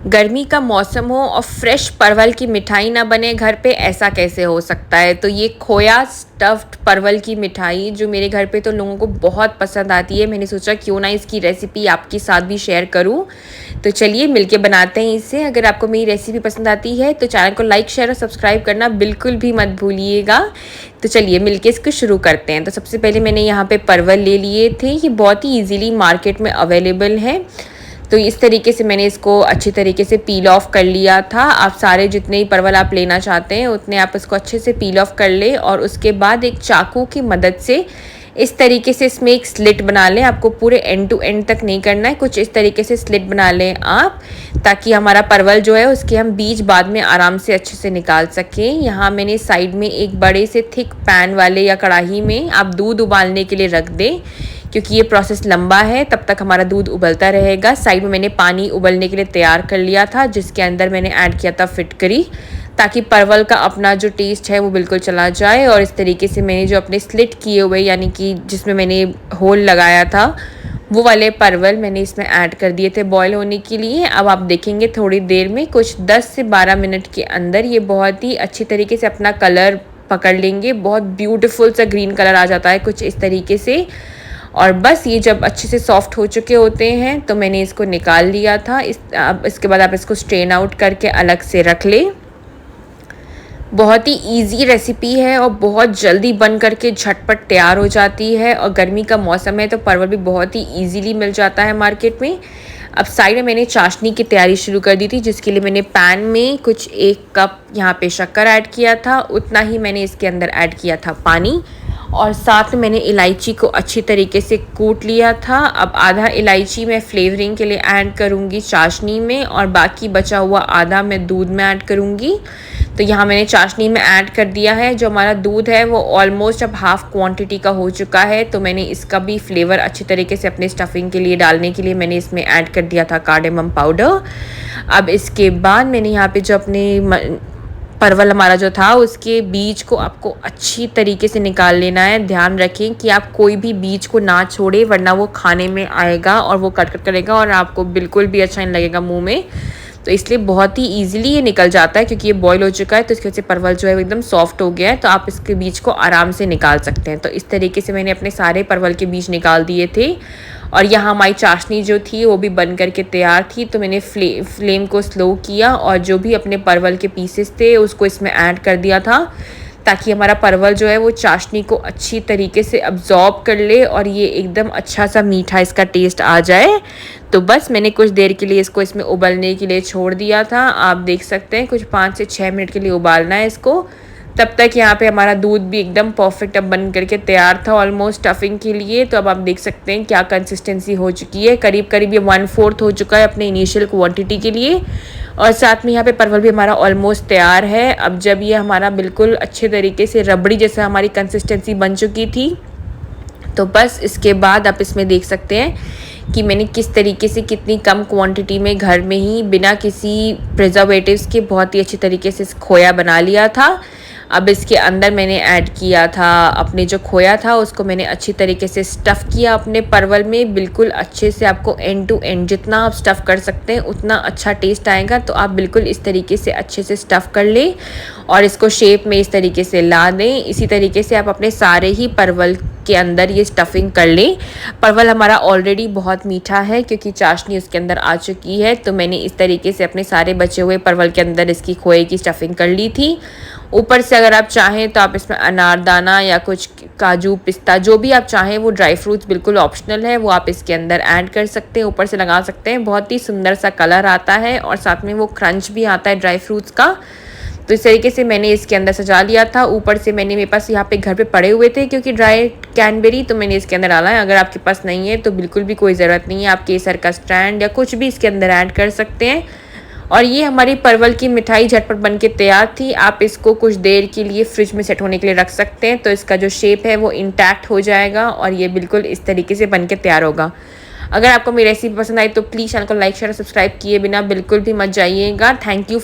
गर्मी का मौसम हो और फ्रेश परवल की मिठाई ना बने घर पे, ऐसा कैसे हो सकता है। तो ये खोया स्टफ्ड परवल की मिठाई जो मेरे घर पे तो लोगों को बहुत पसंद आती है, मैंने सोचा क्यों ना इसकी रेसिपी आपके साथ भी शेयर करूं। तो चलिए मिलके बनाते हैं इसे। अगर आपको मेरी रेसिपी पसंद आती है तो चैनल को लाइक शेयर और सब्सक्राइब करना बिल्कुल भी मत भूलिएगा। तो चलिए मिलके इसको शुरू करते हैं। तो सबसे पहले मैंने यहाँ पे परवल ले लिए थे, ये बहुत ही ईजीली मार्केट में अवेलेबल है। तो इस तरीके से मैंने इसको अच्छी तरीके से पील ऑफ कर लिया था। आप सारे जितने ही परवल आप लेना चाहते हैं उतने आप इसको अच्छे से पील ऑफ कर लें और उसके बाद एक चाकू की मदद से इस तरीके से इसमें एक स्लिट बना लें। आपको पूरे एंड टू एंड तक नहीं करना है, कुछ इस तरीके से स्लिट बना लें आप, ताकि हमारा परवल जो है उसके हम बीज बाद में आराम से अच्छे से निकाल सकें। यहाँ मैंने साइड में एक बड़े से थिक पैन वाले या कढ़ाई में आप दूध उबालने के लिए रख दें, क्योंकि ये प्रोसेस लंबा है, तब तक हमारा दूध उबलता रहेगा। साइड में मैंने पानी उबलने के लिए तैयार कर लिया था, जिसके अंदर मैंने ऐड किया था फिटकरी, ताकि परवल का अपना जो टेस्ट है वो बिल्कुल चला जाए। और इस तरीके से मैंने जो अपने स्लिट किए हुए, यानी कि जिसमें मैंने होल लगाया था, वो वाले परवल मैंने इसमें ऐड कर दिए थे बॉईल होने के लिए। अब आप देखेंगे थोड़ी देर में, कुछ 10 से 12 मिनट के अंदर ये बहुत ही अच्छी तरीके से अपना कलर पकड़ लेंगे। बहुत ब्यूटीफुल सा ग्रीन कलर आ जाता है कुछ इस तरीके से। और बस ये जब अच्छे से सॉफ्ट हो चुके होते हैं तो मैंने इसको निकाल लिया था। अब इसके बाद आप इसको स्ट्रेन आउट करके अलग से रख लें। बहुत ही इजी रेसिपी है और बहुत जल्दी बन करके झटपट तैयार हो जाती है। और गर्मी का मौसम है तो परवल भी बहुत ही इजीली मिल जाता है मार्केट में। अब साइड में मैंने चाशनी की तैयारी शुरू कर दी थी, जिसके लिए मैंने पैन में कुछ 1 कप यहाँ पे शक्कर ऐड किया था। उतना ही मैंने इसके अंदर ऐड किया था पानी, और साथ में मैंने इलायची को अच्छी तरीके से कूट लिया था। अब आधा इलायची मैं फ्लेवरिंग के लिए ऐड करूँगी चाशनी में, और बाकी बचा हुआ आधा मैं दूध में ऐड करूँगी। तो यहाँ मैंने चाशनी में ऐड कर दिया है। जो हमारा दूध है वो ऑलमोस्ट अब हाफ़ क्वांटिटी का हो चुका है, तो मैंने इसका भी फ्लेवर अच्छी तरीके से अपने स्टफिंग के लिए डालने के लिए मैंने इसमें ऐड कर दिया था कार्डेमम पाउडर। अब इसके बाद मैंने यहाँ पे जो अपने परवल हमारा जो था उसके बीज को आपको अच्छी तरीके से निकाल लेना है। ध्यान रखें कि आप कोई भी बीज को ना छोड़े, वरना वो खाने में आएगा और वो कट कट करेगा और आपको बिल्कुल भी अच्छा नहीं लगेगा मुंह में। तो इसलिए बहुत ही इजीली ये निकल जाता है, क्योंकि ये बॉईल हो चुका है तो इसकी वजह से परवल जो है वो एकदम सॉफ्ट हो गया है। तो आप इसके बीज को आराम से निकाल सकते हैं। तो इस तरीके से मैंने अपने सारे परवल के बीज निकाल दिए थे। और यहाँ हमारी चाशनी जो थी वो भी बन करके तैयार थी, तो मैंने फ्लेम को स्लो किया और जो भी अपने परवल के पीसेस थे उसको इसमें ऐड कर दिया था, ताकि हमारा परवल जो है वो चाशनी को अच्छी तरीके से अब्जॉर्ब कर ले और ये एकदम अच्छा सा मीठा इसका टेस्ट आ जाए। तो बस मैंने कुछ देर के लिए इसको इसमें उबलने के लिए छोड़ दिया था। आप देख सकते हैं कुछ 5 से 6 मिनट के लिए उबालना है इसको। तब तक यहाँ पे हमारा दूध भी एकदम परफेक्ट अब बन करके तैयार था ऑलमोस्ट स्टफिंग के लिए। तो अब आप देख सकते हैं क्या कंसिस्टेंसी हो चुकी है। करीब करीब ये 1/4 हो चुका है अपने इनिशियल क्वांटिटी के लिए। और साथ में यहाँ पे परवल भी हमारा ऑलमोस्ट तैयार है। अब जब ये हमारा बिल्कुल अच्छे तरीके से रबड़ी जैसा हमारी कंसिस्टेंसी बन चुकी थी, तो बस इसके बाद आप इसमें देख सकते हैं कि मैंने किस तरीके से कितनी कम क्वांटिटी में घर में ही बिना किसी प्रिजर्वेटिव्स के बहुत ही अच्छी तरीके से खोया बना लिया था। अब इसके अंदर मैंने ऐड किया था अपने जो खोया था, उसको मैंने अच्छी तरीके से स्टफ़ किया अपने परवल में बिल्कुल अच्छे से। आपको एंड टू एंड जितना आप स्टफ़ कर सकते हैं उतना अच्छा टेस्ट आएगा। तो आप बिल्कुल इस तरीके से अच्छे से स्टफ़ कर लें और इसको शेप में इस तरीके से ला दें। इसी तरीके से आप अपने सारे ही परवल के अंदर ये स्टफिंग कर लें। परवल हमारा ऑलरेडी बहुत मीठा है क्योंकि चाशनी उसके अंदर आ चुकी है, तो मैंने इस तरीके से अपने सारे बचे हुए परवल के अंदर इसकी खोए की स्टफिंग कर ली थी। ऊपर से अगर आप चाहें तो आप इसमें अनारदाना या कुछ काजू पिस्ता जो भी आप चाहें, वो ड्राई फ्रूट्स बिल्कुल ऑप्शनल है, वो आप इसके अंदर ऐड कर सकते हैं, ऊपर से लगा सकते हैं। बहुत ही सुंदर सा कलर आता है और साथ में वो क्रंच भी आता है ड्राई फ्रूट्स का। तो इस तरीके से मैंने इसके अंदर सजा लिया था। ऊपर से मेरे पास यहाँ पे घर पे पड़े हुए थे क्योंकि ड्राई कैनबेरी, तो मैंने इसके अंदर डाला है। अगर आपके पास नहीं है तो बिल्कुल भी कोई ज़रूरत नहीं है, आप केसर का स्टैंड या कुछ भी इसके अंदर ऐड कर सकते हैं। और ये हमारी परवल की मिठाई झटपट बन के तैयार थी। आप इसको कुछ देर के लिए फ्रिज में सेट होने के लिए रख सकते हैं, तो इसका जो शेप है वो इंटैक्ट हो जाएगा और ये बिल्कुल इस तरीके से बन के तैयार होगा। अगर आपको मेरी रेसिपी पसंद आई तो प्लीज़ चैनल को लाइक शेयर और सब्सक्राइब किए बिना बिल्कुल भी मत जाइएगा। Thank you.